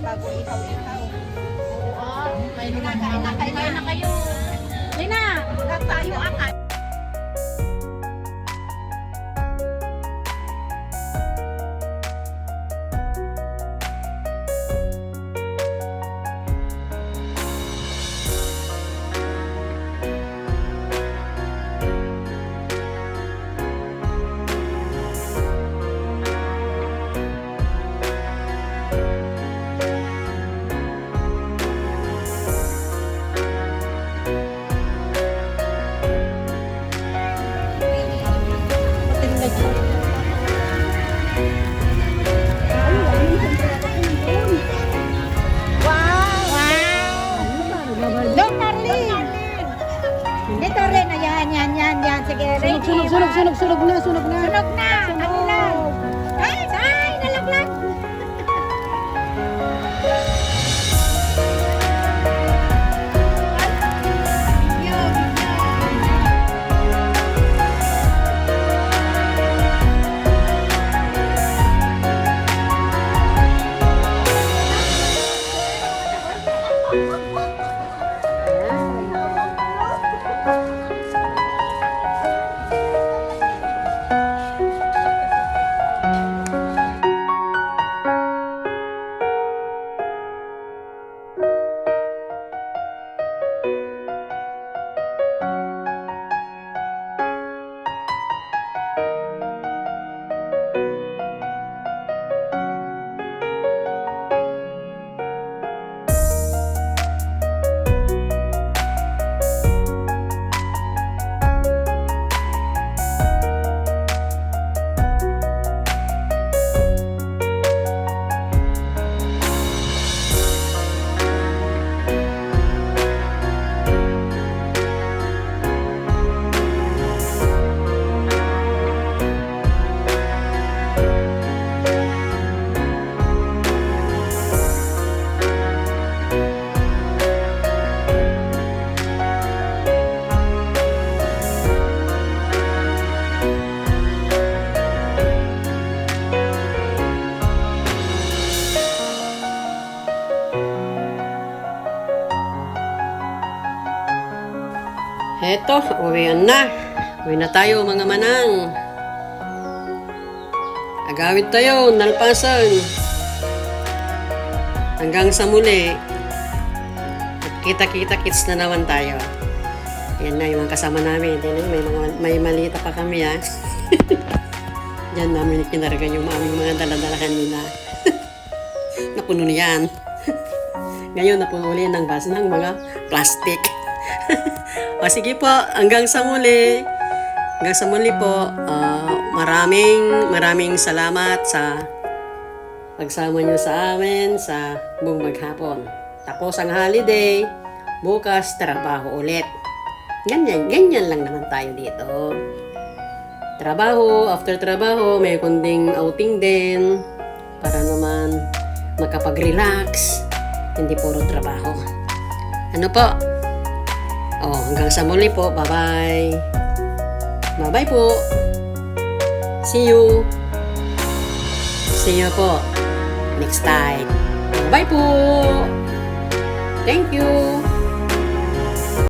bago ihaw-ihaw. Oo. May Kain na kayo. Lina! Lahat tayo akay. Dito rin, ayan, yan. Sige, ready. Sunog na. Sunog na. Ano lang. Ay, nalaglag. Eto, uwian na. Uwi na tayo mga manang. Agawid tayo, nalpasan. Hanggang sa muli. At kita-kita-kits na naman tayo. Yan na yung mga kasama namin. May malita pa kami ha. Diyan namin kinarga yung aming mga daladala kanina. Napuno niyan. Ngayon napuno ulit ng bus ng mga plastic. O sige po, hanggang sa muli. Hanggang sa muli po. Maraming salamat sa pagsama nyo sa amin sa buong maghapon. Tapos ang holiday, bukas trabaho ulit. Ganyan lang naman tayo dito. Trabaho, after trabaho, may kunding outing din para naman makapag-relax. Hindi puro trabaho. Ano po? Hanggang sa muli po. Bye-bye. Bye-bye po. See you. See you po. Next time. Bye po. Thank you.